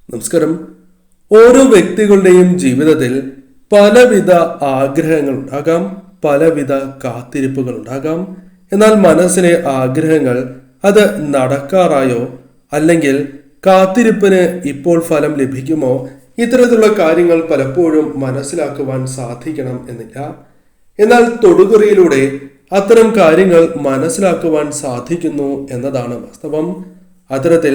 നമസ്കാരം. ഓരോ വ്യക്തികളുടെയും ജീവിതത്തിൽ പലവിധ ആഗ്രഹങ്ങൾ ഉണ്ടാകാം, പലവിധ കാത്തിരിപ്പുകൾ ഉണ്ടാകാം. എന്നാൽ മനസ്സിലെ ആഗ്രഹങ്ങൾ അത് നടക്കാറായോ അല്ലെങ്കിൽ കാത്തിരിപ്പിന് ഇപ്പോൾ ഫലം ലഭിക്കുമോ, ഇത്തരത്തിലുള്ള കാര്യങ്ങൾ പലപ്പോഴും മനസ്സിലാക്കുവാൻ സാധിക്കണം എന്നില്ല. എന്നാൽ തൊടുകുറിയിലൂടെ അത്തരം കാര്യങ്ങൾ മനസ്സിലാക്കുവാൻ സാധിക്കുന്നു എന്നതാണ് വാസ്തവം. അത്തരത്തിൽ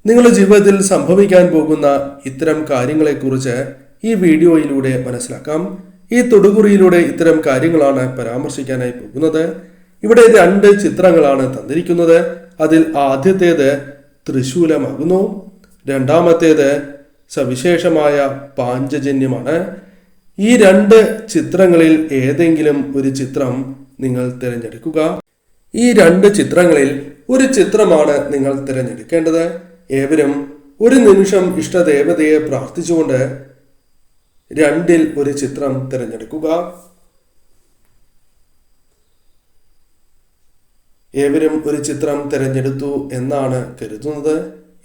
നിങ്ങളുടെ ജീവിതത്തിൽ സംഭവിക്കാൻ പോകുന്ന ഇത്തരം കാര്യങ്ങളെക്കുറിച്ച് ഈ വീഡിയോയിലൂടെ മനസ്സിലാക്കാം. ഈ തൊടുകുറിയിലൂടെ ഇത്തരം കാര്യങ്ങളാണ് പരാമർശിക്കാനായി പോകുന്നത്. ഇവിടെ 2 ചിത്രങ്ങളാണ് തന്നിരിക്കുന്നത്. അതിൽ ആദ്യത്തേത് ത്രിശൂലമാകുന്നു, രണ്ടാമത്തേത് സവിശേഷമായ പാഞ്ചജന്യമാണ്. ഈ 2 ചിത്രങ്ങളിൽ ഏതെങ്കിലും ഒരു ചിത്രം നിങ്ങൾ തിരഞ്ഞെടുക്കുക. ഈ 2 ചിത്രങ്ങളിൽ ഒരു ചിത്രമാണ് നിങ്ങൾ തിരഞ്ഞെടുക്കേണ്ടത്. ഏവരും ഒരു നിമിഷം ഇഷ്ടദേവതയെ പ്രാർത്ഥിച്ചുകൊണ്ട് 2ൽ ഒരു ചിത്രം തിരഞ്ഞെടുക്കുക. ഏവരും ഒരു ചിത്രം തിരഞ്ഞെടുത്തു എന്നാണ് കരുതുന്നത്.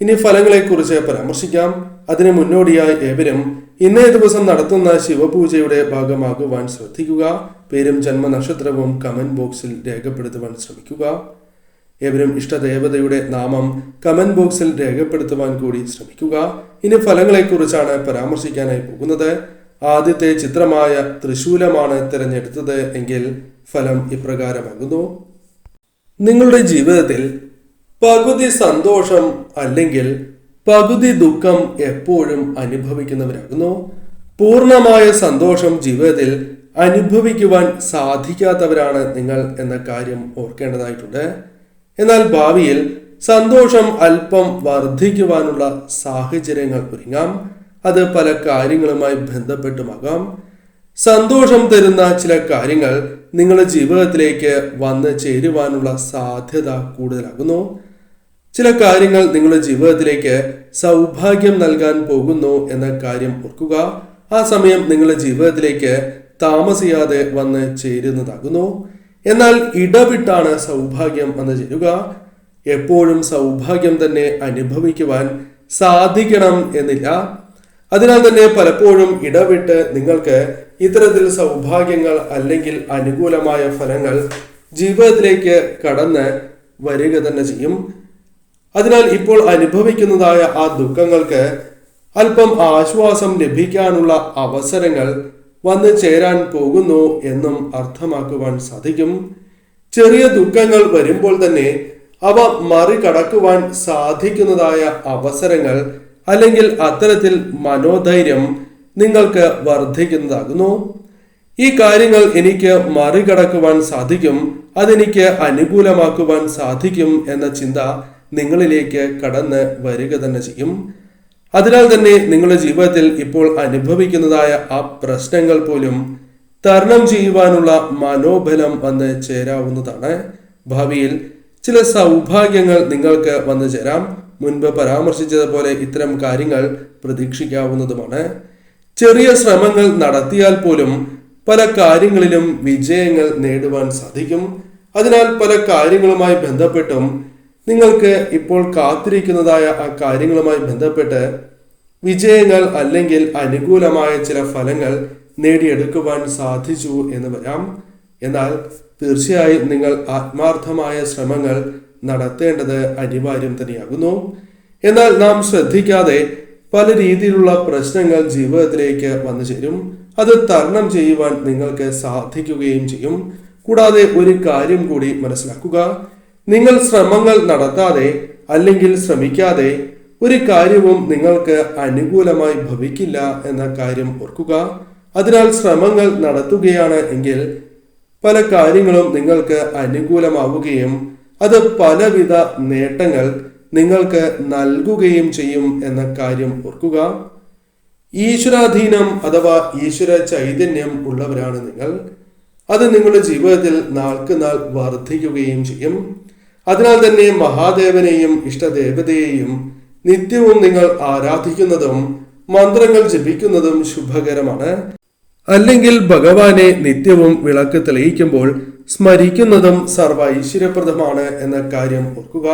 ഇനി ഫലങ്ങളെക്കുറിച്ച് പരാമർശിക്കാം. അതിന് മുന്നോടിയായി ഏവരും ഇന്നേ ദിവസം നടത്തുന്ന ശിവപൂജയുടെ ഭാഗമാകുവാൻ ശ്രദ്ധിക്കുക. പേരും ജന്മനക്ഷത്രവും കമന്റ് ബോക്സിൽ രേഖപ്പെടുത്തുവാൻ ശ്രമിക്കുക. ഏവരും ഇഷ്ടദേവതയുടെ നാമം കമന്റ് ബോക്സിൽ രേഖപ്പെടുത്തുവാൻ കൂടി ശ്രമിക്കുക. ഇനി ഫലങ്ങളെക്കുറിച്ചാണ് പരാമർശിക്കാനായി പോകുന്നത്. ആദ്യത്തെ ചിത്രമായ ത്രിശൂലമാണ് തിരഞ്ഞെടുത്തത് എങ്കിൽ ഫലം ഇപ്രകാരമാകുന്നു. നിങ്ങളുടെ ജീവിതത്തിൽ പകുതി സന്തോഷം അല്ലെങ്കിൽ പകുതി ദുഃഖം എപ്പോഴും അനുഭവിക്കുന്നവരാകുന്നു. പൂർണ്ണമായ സന്തോഷം ജീവിതത്തിൽ അനുഭവിക്കുവാൻ സാധിക്കാത്തവരാണ് നിങ്ങൾ എന്ന കാര്യം ഓർക്കേണ്ടതായിട്ടുണ്ട്. എന്നാൽ ഭാവിയിൽ സന്തോഷം അല്പം വർദ്ധിക്കുവാനുള്ള സാഹചര്യങ്ങൾ ഒരുങ്ങാം. അത് പല കാര്യങ്ങളുമായി ബന്ധപ്പെട്ടുമാകാം. സന്തോഷം തരുന്ന ചില കാര്യങ്ങൾ നിങ്ങളുടെ ജീവിതത്തിലേക്ക് വന്ന് ചേരുവാനുള്ള സാധ്യത കൂടുതലാകുന്നു. ചില കാര്യങ്ങൾ നിങ്ങളുടെ ജീവിതത്തിലേക്ക് സൗഭാഗ്യം നൽകാൻ പോകുന്നു എന്ന കാര്യം ഓർക്കുക. ആ സമയം നിങ്ങളുടെ ജീവിതത്തിലേക്ക് താമസിയാതെ വന്ന് ചേരുന്നതാകുന്നു. എന്നാൽ ഇടവിട്ടാണ് സൗഭാഗ്യം വന്ന് ചേരുക. എപ്പോഴും സൗഭാഗ്യം തന്നെ അനുഭവിക്കുവാൻ സാധിക്കണം എന്നില്ല. അതിനാൽ തന്നെ പലപ്പോഴും ഇടവിട്ട് നിങ്ങൾക്ക് ഇത്തരത്തിൽ സൗഭാഗ്യങ്ങൾ അല്ലെങ്കിൽ അനുകൂലമായ ഫലങ്ങൾ ജീവിതത്തിലേക്ക് കടന്ന് വരിക തന്നെ ചെയ്യും. അതിനാൽ ഇപ്പോൾ അനുഭവിക്കുന്നതായ ആ ദുഃഖങ്ങൾക്ക് അല്പം ആശ്വാസം ലഭിക്കാനുള്ള അവസരങ്ങൾ വന്നു ചേരാൻ പോകുന്നു എന്നും അർത്ഥമാക്കുവാൻ സാധിക്കും. ചെറിയ ദുഃഖങ്ങൾ വരുമ്പോൾ തന്നെ അവ മറികടക്കുവാൻ സാധിക്കുന്നതായ അവസരങ്ങൾ അല്ലെങ്കിൽ അത്തരത്തിൽ മനോധൈര്യം നിങ്ങൾക്ക് വർദ്ധിക്കുന്നതാകുന്നു. ഈ കാര്യങ്ങൾ എനിക്ക് മറികടക്കുവാൻ സാധിക്കും, അതെനിക്ക് അനുകൂലമാക്കുവാൻ സാധിക്കും എന്ന ചിന്ത നിങ്ങളിലേക്ക് കടന്ന് വരിക തന്നെ ചെയ്യും. അതിനാൽ തന്നെ നിങ്ങളുടെ ജീവിതത്തിൽ ഇപ്പോൾ അനുഭവിക്കുന്നതായ ആ പ്രശ്നങ്ങൾ പോലും തരണം ചെയ്യുവാനുള്ള മനോബലം വന്ന് ചേരാവുന്നതാണ്. ഭാവിയിൽ ചില സൗഭാഗ്യങ്ങൾ നിങ്ങൾക്ക് വന്നു ചേരാം. മുൻപ് പരാമർശിച്ചതുപോലെ ഇത്തരം കാര്യങ്ങൾ പ്രതീക്ഷിക്കാവുന്നതുമാണ്. ചെറിയ ശ്രമങ്ങൾ നടത്തിയാൽ പോലും പല കാര്യങ്ങളിലും വിജയങ്ങൾ നേടുവാൻ സാധിക്കും. അതിനാൽ പല കാര്യങ്ങളുമായി ബന്ധപ്പെട്ടും നിങ്ങൾക്ക് ഇപ്പോൾ കാത്തിരിക്കുന്നതായ ആ കാര്യങ്ങളുമായി ബന്ധപ്പെട്ട് വിജയങ്ങൾ അല്ലെങ്കിൽ അനുകൂലമായ ചില ഫലങ്ങൾ നേടിയെടുക്കുവാൻ സാധിച്ചു എന്ന് വരാം. എന്നാൽ തീർച്ചയായും നിങ്ങൾ ആത്മാർത്ഥമായ ശ്രമങ്ങൾ നടത്തേണ്ടത് അനിവാര്യം തന്നെയാകുന്നു. എന്നാൽ നാം ശ്രദ്ധിക്കാതെ പല രീതിയിലുള്ള പ്രശ്നങ്ങൾ ജീവിതത്തിലേക്ക് വന്നു ചേരും. അത് തരണം ചെയ്യുവാൻ നിങ്ങൾക്ക് സാധിക്കുകയും ചെയ്യും. കൂടാതെ ഒരു കാര്യം കൂടി മനസ്സിലാക്കുക. നിങ്ങൾ ശ്രമങ്ങൾ നടത്താതെ അല്ലെങ്കിൽ ശ്രമിക്കാതെ ഒരു കാര്യവും നിങ്ങൾക്ക് അനുകൂലമായി ഭവിക്കില്ല എന്ന കാര്യം ഓർക്കുക. അതിനാൽ ശ്രമങ്ങൾ നടത്തുകയാണ് എങ്കിൽ പല കാര്യങ്ങളും നിങ്ങൾക്ക് അനുകൂലമാവുകയും അത് പലവിധ നേട്ടങ്ങൾ നിങ്ങൾക്ക് നൽകുകയും ചെയ്യും എന്ന കാര്യം ഓർക്കുക. ഈശ്വരാധീനം അഥവാ ഈശ്വര ചൈതന്യം ഉള്ളവരാണ് നിങ്ങൾ. അത് നിങ്ങളുടെ ജീവിതത്തിൽ നാൾക്ക് നാൾ വർദ്ധിക്കുകയും ചെയ്യും. അതിനാൽ തന്നെ മഹാദേവനെയും ഇഷ്ടദേവതയെയും നിത്യവും നിങ്ങൾ ആരാധിക്കുന്നതും മന്ത്രങ്ങൾ ജപിക്കുന്നതും ശുഭകരമാണ്. അല്ലെങ്കിൽ ഭഗവാനെ നിത്യവും വിളക്ക് തെളിയിക്കുമ്പോൾ സ്മരിക്കുന്നതും സർവ ഐശ്വര്യപ്രദമാണ് എന്ന കാര്യം ഓർക്കുക.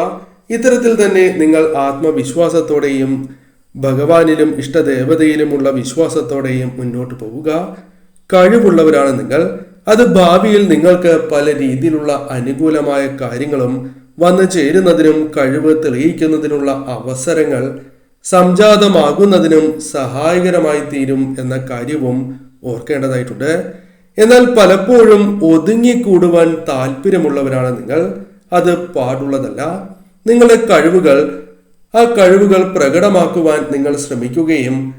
ഇത്തരത്തിൽ തന്നെ നിങ്ങൾ ആത്മവിശ്വാസത്തോടെയും ഭഗവാനിലും ഇഷ്ടദേവതയിലുമുള്ള വിശ്വാസത്തോടെയും മുന്നോട്ട് പോവുക. കഴിവുള്ളവരാണ് നിങ്ങൾ. അത് ഭാവിയിൽ നിങ്ങൾക്ക് പല രീതിയിലുള്ള അനുകൂലമായ കാര്യങ്ങളും വന്നു ചേരുന്നതിനും കഴിവ് തെളിയിക്കുന്നതിനുള്ള അവസരങ്ങൾ സംജാതമാകുന്നതിനും സഹായകരമായി തീരും എന്ന കാര്യവും ഓർക്കേണ്ടതായിട്ടുണ്ട്. എന്നാൽ പലപ്പോഴും ഒതുങ്ങിക്കൂടുവാൻ താല്പര്യമുള്ളവരാണ് നിങ്ങൾ. അത് പാടുള്ളതല്ല. നിങ്ങളുടെ കഴിവുകൾ പ്രകടമാക്കുവാൻ നിങ്ങൾ ശ്രമിക്കുകയും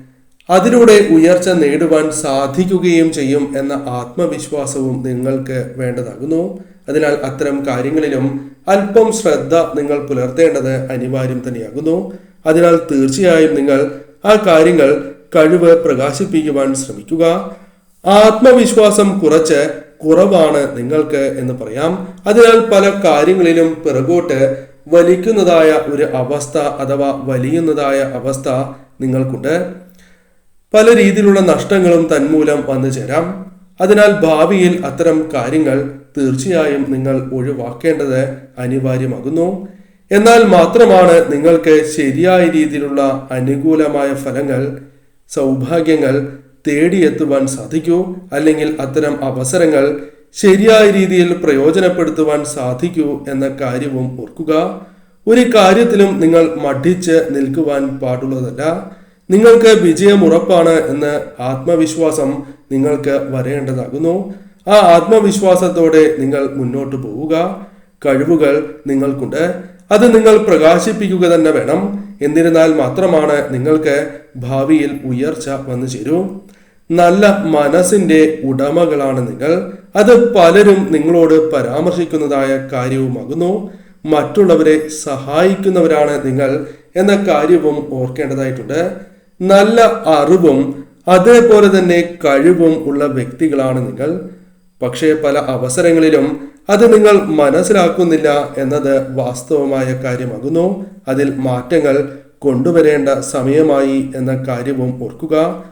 അതിലൂടെ ഉയർച്ച നേടുവാൻ സാധിക്കുകയും ചെയ്യും എന്ന ആത്മവിശ്വാസവും നിങ്ങൾക്ക് വേണ്ടതാകുന്നു. അതിനാൽ അത്തരം കാര്യങ്ങളിലും അല്പം ശ്രദ്ധ നിങ്ങൾ പുലർത്തേണ്ടത് അനിവാര്യം തന്നെയാകുന്നു. അതിനാൽ തീർച്ചയായും നിങ്ങൾ ആ കഴിവ് പ്രകാശിപ്പിക്കുവാൻ ശ്രമിക്കുക. ആത്മവിശ്വാസം കുറവാണ് നിങ്ങൾക്ക് എന്ന് പറയാം. അതിനാൽ പല കാര്യങ്ങളിലും പിറകോട്ട് വലിക്കുന്നതായ ഒരു അവസ്ഥ അഥവാ വലിയുന്നതായ അവസ്ഥ നിങ്ങൾക്കുണ്ട്. പല രീതിയിലുള്ള നഷ്ടങ്ങളും തന്മൂലം വന്നു ചേരാം. അതിനാൽ ഭാവിയിൽ അത്തരം കാര്യങ്ങൾ തീർച്ചയായും നിങ്ങൾ ഒഴിവാക്കേണ്ടത് അനിവാര്യമാകുന്നു. എന്നാൽ മാത്രമാണ് നിങ്ങൾക്ക് ശരിയായ രീതിയിലുള്ള അനുകൂലമായ ഫലങ്ങൾ, സൗഭാഗ്യങ്ങൾ തേടിയെത്തുവാൻ സാധിക്കൂ. അല്ലെങ്കിൽ അത്തരം അവസരങ്ങൾ ശരിയായ രീതിയിൽ പ്രയോജനപ്പെടുത്തുവാൻ സാധിക്കൂ എന്ന കാര്യവും ഓർക്കുക. ഒരു കാര്യത്തിലും നിങ്ങൾ മടിച്ച് നിൽക്കുവാൻ പാടുള്ളതല്ല. നിങ്ങൾക്ക് വിജയം ഉറപ്പാണ് എന്ന ആത്മവിശ്വാസം നിങ്ങൾക്ക് വരേണ്ടതാകുന്നു. ആ ആത്മവിശ്വാസത്തോടെ നിങ്ങൾ മുന്നോട്ട് പോവുക. കഴിവുകൾ നിങ്ങൾക്കുണ്ട്. അത് നിങ്ങൾ പ്രകാശിപ്പിക്കുക തന്നെ വേണം. എന്നിരുന്നാൽ മാത്രമാണ് നിങ്ങൾക്ക് ഭാവിയിൽ ഉയർച്ച വന്നു ചേരൂ. നല്ല മനസ്സിന്റെ ഉടമകളാണ് നിങ്ങൾ. അത് പലരും നിങ്ങളോട് പരാമർശിക്കുന്നതായ കാര്യവുമാകുന്നു. മറ്റുള്ളവരെ സഹായിക്കുന്നവരാണ് നിങ്ങൾ എന്ന കാര്യവും ഓർക്കേണ്ടതായിട്ടുണ്ട്. നല്ല അറിവും അതേപോലെ തന്നെ കഴിവും ഉള്ള വ്യക്തികളാണ് നിങ്ങൾ. പക്ഷേ പല അവസരങ്ങളിലും അത് നിങ്ങൾ മനസ്സിലാക്കുന്നില്ല എന്നത് വാസ്തവമായ കാര്യമാകുന്നു. അതിൽ മാറ്റങ്ങൾ കൊണ്ടുവരേണ്ട സമയമായി എന്ന കാര്യവും ഓർക്കുക.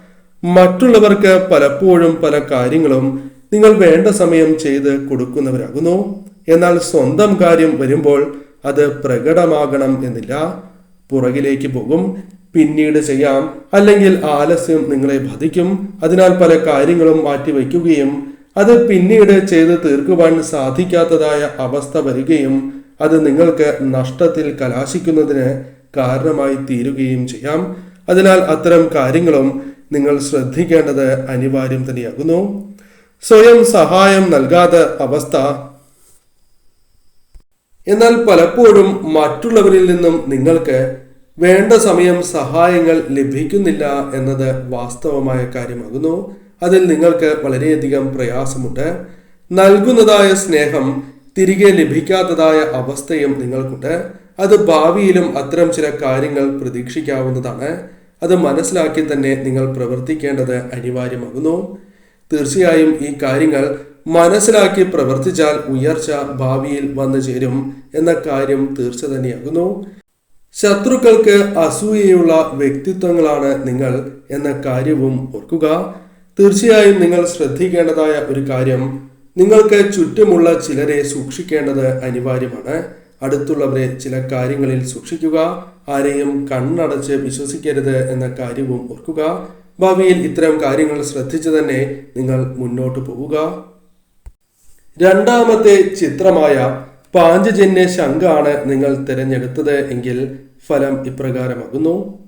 മറ്റുള്ളവർക്ക് പലപ്പോഴും പല കാര്യങ്ങളും നിങ്ങൾ വേണ്ട സമയം ചെയ്ത് കൊടുക്കുന്നവരാകുന്നു. എന്നാൽ സ്വന്തം കാര്യം വരുമ്പോൾ അത് പ്രകടമാകണം എന്നില്ല. പുറകിലേക്ക് പോകും, പിന്നീട് ചെയ്യാം, അല്ലെങ്കിൽ ആലസ്യം നിങ്ങളെ ബാധിക്കും. അതിനാൽ പല കാര്യങ്ങളും മാറ്റിവെക്കുകയും അത് പിന്നീട് ചെയ്ത് തീർക്കുവാൻ സാധിക്കാത്തതായ അവസ്ഥ വരികയും അത് നിങ്ങൾക്ക് നഷ്ടത്തിൽ കലാശിക്കുന്നതിന് കാരണമായി തീരുകയും ചെയ്യാം. അതിനാൽ അത്തരം കാര്യങ്ങളും നിങ്ങൾ ശ്രദ്ധിക്കേണ്ടത് അനിവാര്യം തന്നെയാകുന്നു. സ്വയം സഹായം നൽകാത്ത അവസ്ഥ. എന്നാൽ പലപ്പോഴും മറ്റുള്ളവരിൽ നിന്നും നിങ്ങൾക്ക് വേണ്ട സമയം സഹായങ്ങൾ ലഭിക്കുന്നില്ല എന്നത് വാസ്തവമായ കാര്യമാകുന്നു. അതിൽ നിങ്ങൾക്ക് വളരെയധികം പ്രയാസമുണ്ട്. നൽകുന്നതായ സ്നേഹം തിരികെ ലഭിക്കാത്തതായ അവസ്ഥയും നിങ്ങൾക്കുണ്ട്. അത് ഭാവിയിലും അത്തരം ചില കാര്യങ്ങൾ പ്രതീക്ഷിക്കാവുന്നതാണ്. അത് മനസ്സിലാക്കി തന്നെ നിങ്ങൾ പ്രവർത്തിക്കേണ്ടത് അനിവാര്യമാകുന്നു. തീർച്ചയായും ഈ കാര്യങ്ങൾ മനസ്സിലാക്കി പ്രവർത്തിച്ചാൽ ഉയർച്ച ഭാവിയിൽ വന്നു ചേരും എന്ന കാര്യം തീർച്ച തന്നെയാകുന്നു. ശത്രുക്കൾക്ക് അസൂയയുള്ള വ്യക്തിത്വങ്ങളാണ് നിങ്ങൾ എന്ന കാര്യവും ഓർക്കുക. തീർച്ചയായും നിങ്ങൾ ശ്രദ്ധിക്കേണ്ടതായ ഒരു കാര്യം, നിങ്ങൾക്ക് ചുറ്റുമുള്ള ചിലരെ സൂക്ഷിക്കേണ്ടത് അനിവാര്യമാണ്. അടുത്തുള്ളവരെ ചില കാര്യങ്ങളിൽ സൂക്ഷിക്കുക. ആരെയും കണ്ണടച്ച് വിശ്വസിക്കരുത് എന്ന കാര്യവും ഓർക്കുക. ഭാവിയിൽ ഇത്തരം കാര്യങ്ങൾ ശ്രദ്ധിച്ചു തന്നെ നിങ്ങൾ മുന്നോട്ട് പോവുക. രണ്ടാമത്തെ ചിത്രമായ പാഞ്ചജന്യ ശംഖാണ് നിങ്ങൾ തിരഞ്ഞെടുത്തത് എങ്കിൽ ഫലം ഇപ്രകാരമാകുന്നു.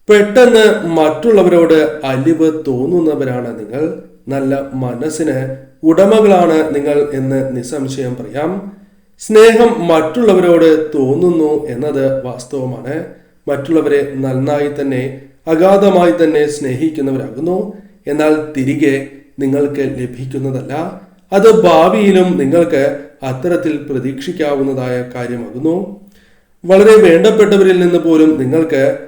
പെട്ടെന്ന് മറ്റുള്ളവരോട് അലിവ് തോന്നുന്നവരാണ് നിങ്ങൾ. നല്ല മനസ്സിന് ഉടമകളാണ് നിങ്ങൾ എന്ന് നിസ്സംശയം പറയാം. സ്നേഹം മറ്റുള്ളവരോട് തോന്നുന്നു എന്നത് വാസ്തവമാണ്. മറ്റുള്ളവരെ നന്നായി തന്നെ അഗാധമായി തന്നെ സ്നേഹിക്കുന്നവരാകുന്നു. എന്നാൽ തിരികെ നിങ്ങൾക്ക് ലഭിക്കുന്നതല്ല. അത് ഭാവിയിലും നിങ്ങൾക്ക് അത്തരത്തിൽ പ്രതീക്ഷിക്കാവുന്നതായ കാര്യമാകുന്നു. വളരെ വേണ്ടപ്പെട്ടവരിൽ നിന്ന് പോലും നിങ്ങൾക്ക്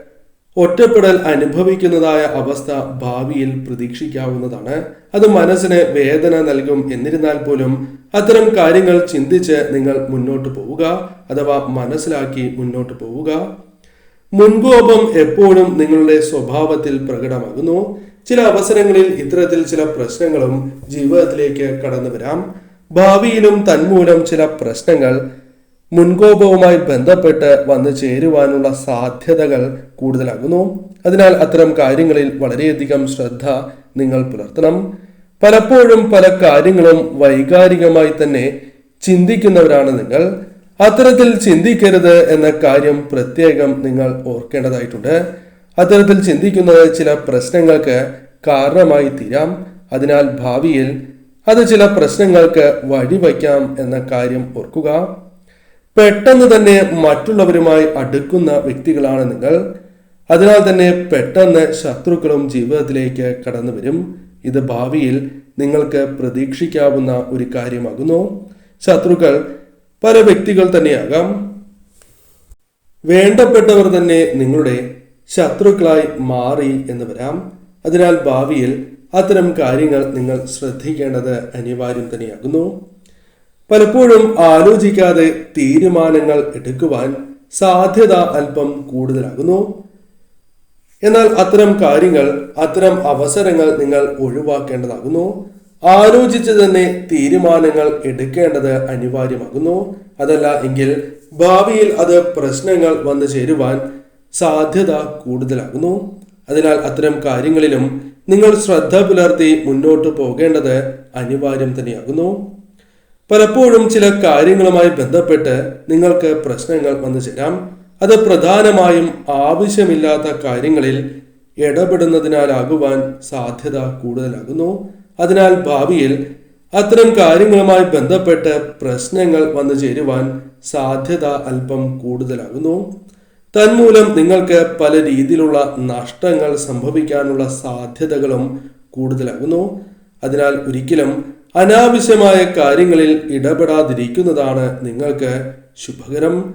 ഒറ്റപ്പെടൽ അനുഭവിക്കുന്നതായ അവസ്ഥ ഭാവിയിൽ പ്രതീക്ഷിക്കാവുന്നതാണ്. അത് മനസ്സിന് വേദന നൽകും. എന്നിരുന്നാൽ പോലും അത്തരം കാര്യങ്ങൾ ചിന്തിച്ച് നിങ്ങൾ മുന്നോട്ട് പോവുക, അഥവാ മനസ്സിലാക്കി മുന്നോട്ട് പോവുക. മുൻകോപം എപ്പോഴും നിങ്ങളുടെ സ്വഭാവത്തിൽ പ്രകടമാകുന്നു. ചില അവസരങ്ങളിൽ ഇത്തരത്തിൽ ചില പ്രശ്നങ്ങളും ജീവിതത്തിലേക്ക് കടന്നു വരാം. ഭാവിയിലും തന്മൂലം ചില പ്രശ്നങ്ങൾ മുൻകോപവുമായി ബന്ധപ്പെട്ട് വന്നു ചേരുവാനുള്ള സാധ്യതകൾ കൂടുതലാകുന്നു. അതിനാൽ അത്തരം കാര്യങ്ങളിൽ വളരെയധികം ശ്രദ്ധ നിങ്ങൾ പുലർത്തണം. പലപ്പോഴും പല കാര്യങ്ങളും വൈകാരികമായി തന്നെ ചിന്തിക്കുന്നവരാണ് നിങ്ങൾ. അത്തരത്തിൽ ചിന്തിക്കരുത് എന്ന കാര്യം പ്രത്യേകം നിങ്ങൾ ഓർക്കേണ്ടതായിട്ടുണ്ട്. അത്തരത്തിൽ ചിന്തിക്കുന്നത് ചില പ്രശ്നങ്ങൾക്ക് കാരണമായി തീരാം. അതിനാൽ ഭാവിയിൽ അത് ചില പ്രശ്നങ്ങൾക്ക് വഴിവയ്ക്കാം എന്ന കാര്യം ഓർക്കുക. പെട്ടെന്ന് തന്നെ മറ്റുള്ളവരുമായി അടുക്കുന്ന വ്യക്തികളാണ് നിങ്ങൾ. അതിനാൽ തന്നെ പെട്ടെന്ന് ശത്രുക്കളും ജീവിതത്തിലേക്ക് കടന്നു വരും. ഇത് ഭാവിയിൽ നിങ്ങൾക്ക് പ്രതീക്ഷിക്കാവുന്ന ഒരു കാര്യമാകുന്നു. ശത്രുക്കൾ പല വ്യക്തികൾ തന്നെയാകാം. വേണ്ടപ്പെട്ടവർ തന്നെ നിങ്ങളുടെ ശത്രുക്കളായി മാറി എന്ന് വരാം. അതിനാൽ ഭാവിയിൽ അത്തരം കാര്യങ്ങൾ നിങ്ങൾ ശ്രദ്ധിക്കേണ്ടത് അനിവാര്യം തന്നെയാകുന്നു. പലപ്പോഴും ആലോചിക്കാതെ തീരുമാനങ്ങൾ എടുക്കുവാൻ സാധ്യത അല്പം കൂടുതലാകുന്നു. എന്നാൽ അത്തരം കാര്യങ്ങൾ, അത്തരം അവസരങ്ങൾ നിങ്ങൾ ഒഴിവാക്കേണ്ടതാകുന്നു. ആലോചിച്ച് തന്നെ തീരുമാനങ്ങൾ എടുക്കേണ്ടത് അനിവാര്യമാകുന്നു. അതല്ല എങ്കിൽ ഭാവിയിൽ അത് പ്രശ്നങ്ങൾ വന്നു ചേരുവാൻ സാധ്യത കൂടുതലാകുന്നു. അതിനാൽ അത്തരം കാര്യങ്ങളിലും നിങ്ങൾ ശ്രദ്ധ പുലർത്തി മുന്നോട്ട് പോകേണ്ടത് അനിവാര്യം തന്നെയാകുന്നു. പലപ്പോഴും ചില കാര്യങ്ങളുമായി ബന്ധപ്പെട്ട് നിങ്ങൾക്ക് പ്രശ്നങ്ങൾ വന്നു ചേരാം. അത് പ്രധാനമായും ആവശ്യമില്ലാത്ത കാര്യങ്ങളിൽ ഇടപെടുന്നതിനാലാകുവാൻ സാധ്യത കൂടുതലാകുന്നു. അതിനാൽ ഭാവിയിൽ അത്തരം കാര്യങ്ങളുമായി ബന്ധപ്പെട്ട് പ്രശ്നങ്ങൾ വന്നു ചേരുവാൻ സാധ്യത അല്പം കൂടുതലാകുന്നു. തന്മൂലം നിങ്ങൾക്ക് പല രീതിയിലുള്ള നഷ്ടങ്ങൾ സംഭവിക്കാനുള്ള സാധ്യതകളും കൂടുതലാകുന്നു. അതിനാൽ ഒരിക്കലും അനാവശ്യമായ കാര്യങ്ങളിൽ ഇടപെടാതിരിക്കുന്നതാണ് നിങ്ങൾക്ക് ശുഭകരം.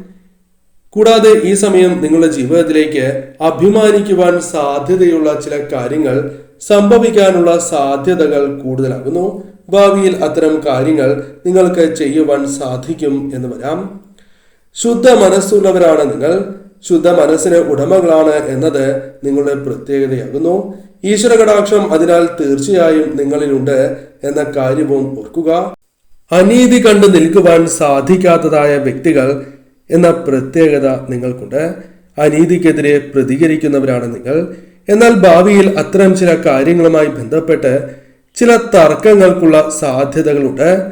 കൂടാതെ ഈ സമയം നിങ്ങളുടെ ജീവിതത്തിലേക്ക് അഭിമാനിക്കുവാൻ സാധ്യതയുള്ള ചില കാര്യങ്ങൾ സംഭവിക്കാനുള്ള സാധ്യതകൾ കൂടുതലാകുന്നു. ഭാവിയിൽ അത്തരം കാര്യങ്ങൾ നിങ്ങൾക്ക് ചെയ്യുവാൻ സാധിക്കും എന്ന് വരാം. ശുദ്ധ മനസ്സുള്ളവരാണ് നിങ്ങൾ. ശുദ്ധ മനസ്സിന് ഉടമകളാണ് എന്നത് നിങ്ങളുടെ പ്രത്യേകതയാകുന്നു. ഈശ്വര കടാക്ഷം അതിനാൽ തീർച്ചയായും നിങ്ങളിലുണ്ട് എന്ന കാര്യവും ഓർക്കുക. അനീതി കണ്ടു നിൽക്കുവാൻ സാധിക്കാത്തതായ വ്യക്തികൾ എന്ന പ്രത്യേകത നിങ്ങൾക്കുണ്ട്. അനീതിക്കെതിരെ പ്രതികരിക്കുന്നവരാണ് നിങ്ങൾ. എന്നാൽ ഭാവിയിൽ അത്തരം ചില കാര്യങ്ങളുമായി ബന്ധപ്പെട്ട് ചില തർക്കങ്ങൾക്കുള്ള സാധ്യതകളുണ്ട്.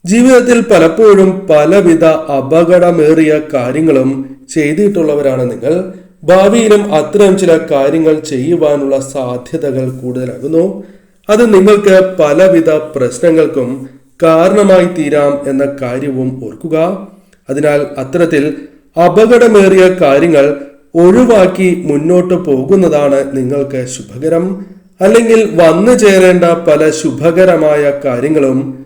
ജീവിതത്തിൽ പലപ്പോഴും പലവിധ അപകടമേറിയ കാര്യങ്ങളും ചെയ്തിട്ടുള്ളവരാണ് നിങ്ങൾ. ഭാവിയിലും അത്തരം ചില കാര്യങ്ങൾ ചെയ്യുവാനുള്ള സാധ്യതകൾ കൂടുതലാകുന്നു. അത് നിങ്ങൾക്ക് പലവിധ പ്രശ്നങ്ങൾക്കും കാരണമായി തീരാം എന്ന കാര്യവും ഓർക്കുക. അതിനാൽ അത്തരത്തിൽ അപകടമേറിയ കാര്യങ്ങൾ ഒഴിവാക്കി മുന്നോട്ട് പോകുന്നതാണ് നിങ്ങൾക്ക് ശുഭകരം. അല്ലെങ്കിൽ വന്നു ചേരേണ്ട പല ശുഭകരമായ കാര്യങ്ങളും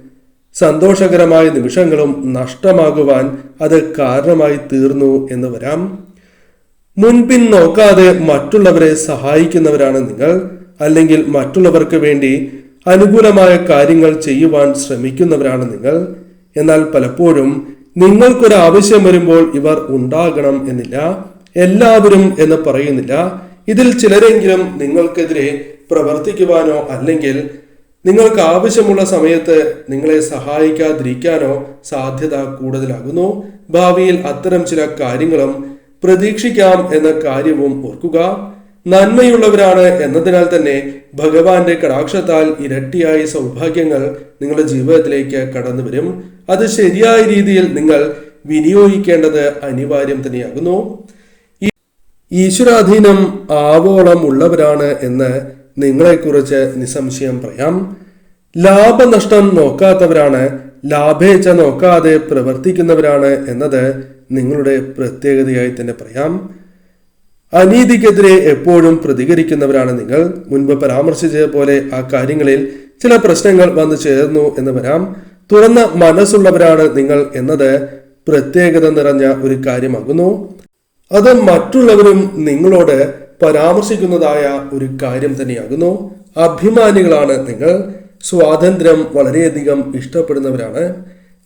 സന്തോഷകരമായ നിമിഷങ്ങളും നഷ്ടമാകുവാൻ അത് കാരണമായി തീർന്നു എന്ന് വരാം. മുൻപിൻ നോക്കാതെ മറ്റുള്ളവരെ സഹായിക്കുന്നവരാണ് നിങ്ങൾ. അല്ലെങ്കിൽ മറ്റുള്ളവർക്ക് വേണ്ടി അനുകൂലമായ കാര്യങ്ങൾ ചെയ്യുവാൻ ശ്രമിക്കുന്നവരാണ് നിങ്ങൾ. എന്നാൽ പലപ്പോഴും നിങ്ങൾക്കൊരാവശ്യം വരുമ്പോൾ ഇവർ ഉണ്ടാകണം എന്നില്ല. എല്ലാവരും എന്ന് പറയുന്നില്ല. ഇതിൽ ചിലരെങ്കിലും നിങ്ങൾക്കെതിരെ പ്രവർത്തിക്കുവാനോ അല്ലെങ്കിൽ നിങ്ങൾക്ക് ആവശ്യമുള്ള സമയത്ത് നിങ്ങളെ സഹായിക്കാതിരിക്കാനോ സാധ്യത കൂടുതലാകുന്നു. ഭാവിയിൽ അത്തരം ചില കാര്യങ്ങളും പ്രതീക്ഷിക്കാം എന്ന കാര്യവും ഓർക്കുക. നന്മയുള്ളവരാണ് എന്നതിനാൽ തന്നെ ഭഗവാന്റെ കടാക്ഷത്താൽ ഇരട്ടിയായ സൗഭാഗ്യങ്ങൾ നിങ്ങളുടെ ജീവിതത്തിലേക്ക് കടന്നു വരും. അത് ശരിയായ രീതിയിൽ നിങ്ങൾ വിനിയോഗിക്കേണ്ടത് അനിവാര്യം തന്നെയാകുന്നു. ഈശ്വരാധീനം ആവോളം ഉള്ളവരാണ് എന്ന് നിങ്ങളെക്കുറിച്ച് നിസ്സംശയം പറയാം. ലാഭനഷ്ടം നോക്കാത്തവരാണ്. ലാഭേച്ഛ നോക്കാതെ പ്രവർത്തിക്കുന്നവരാണ് എന്നത് നിങ്ങളുടെ പ്രത്യേകതയായി തന്നെ പറയാം. അനീതിക്കെതിരെ എപ്പോഴും പ്രതികരിക്കുന്നവരാണ് നിങ്ങൾ. മുൻപ് പരാമർശിച്ചത് പോലെ ആ കാര്യങ്ങളിൽ ചില പ്രശ്നങ്ങൾ വന്നു ചേർന്നു എന്ന് വരാം. തുറന്ന മനസ്സുള്ളവരാണ് നിങ്ങൾ എന്നത് പ്രത്യേകത നിറഞ്ഞ ഒരു കാര്യമാകുന്നു. അത് മറ്റുള്ളവരും നിങ്ങളോട് പരാമർശിക്കുന്നതായ ഒരു കാര്യം തന്നെയാകുന്നു. അഭിമാനികളാണ് നിങ്ങൾ. സ്വാതന്ത്ര്യം വളരെയധികം ഇഷ്ടപ്പെടുന്നവരാണ്.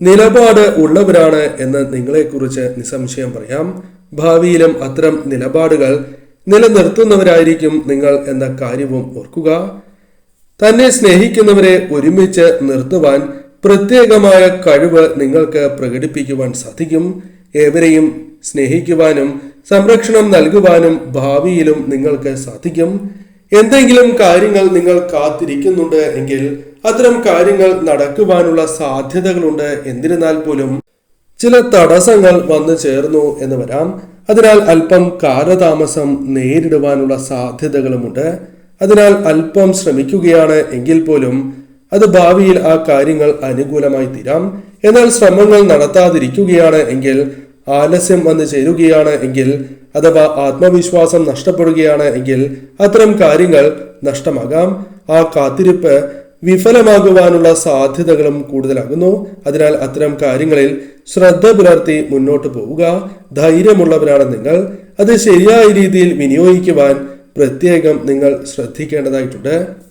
നിലപാട് ഉള്ളവരാണ് എന്ന് നിങ്ങളെക്കുറിച്ച് നിസ്സംശയം പറയാം. ഭാവിയിലും അത്തരം നിലപാടുകൾ നിലനിർത്തുന്നവരായിരിക്കും നിങ്ങൾ എന്ന കാര്യവും ഓർക്കുക. തന്നെ സ്നേഹിക്കുന്നവരെ ഒരുമിച്ച് നിർത്തുവാൻ പ്രത്യേകമായ കഴിവ് നിങ്ങൾക്ക് പ്രകടിപ്പിക്കുവാൻ സാധിക്കും. ഏവരെയും സ്നേഹിക്കുവാനും സംരക്ഷണം നൽകുവാനും ഭാവിയിലും നിങ്ങൾക്ക് സാധിക്കും. എന്തെങ്കിലും കാര്യങ്ങൾ നിങ്ങൾ കാത്തിരിക്കുന്നുണ്ട് എങ്കിൽ അത്തരം കാര്യങ്ങൾ നടക്കുവാനുള്ള സാധ്യതകളുണ്ട്. എന്നിരുന്നാൽ പോലും ചില തടസ്സങ്ങൾ വന്നു ചേർന്നു എന്ന് വരാം. അതിനാൽ അല്പം കാലതാമസം നേരിടുവാനുള്ള സാധ്യതകളുമുണ്ട്. അതിനാൽ അല്പം ശ്രമിക്കുകയാണ് എങ്കിൽ പോലും അത് ഭാവിയിൽ ആ കാര്യങ്ങൾ അനുകൂലമായി തീരാം. എന്നാൽ ശ്രമങ്ങൾ നടത്താതിരിക്കുകയാണ് എങ്കിൽ, ആലസ്യം വന്നു ചേരുകയാണ് എങ്കിൽ, അഥവാ ആത്മവിശ്വാസം നഷ്ടപ്പെടുകയാണ് എങ്കിൽ അത്തരം കാര്യങ്ങൾ നഷ്ടമാകാം. ആ കാത്തിരിപ്പ് വിഫലമാകുവാനുള്ള സാധ്യതകളും കൂടുതലാകുന്നു. അതിനാൽ അത്തരം കാര്യങ്ങളിൽ ശ്രദ്ധ പുലർത്തി മുന്നോട്ട് പോവുക. ധൈര്യമുള്ളവരാണ് നിങ്ങൾ. അത് ശരിയായ രീതിയിൽ വിനിയോഗിക്കുവാൻ പ്രത്യേകം നിങ്ങൾ ശ്രദ്ധിക്കേണ്ടതായിട്ടുണ്ട്.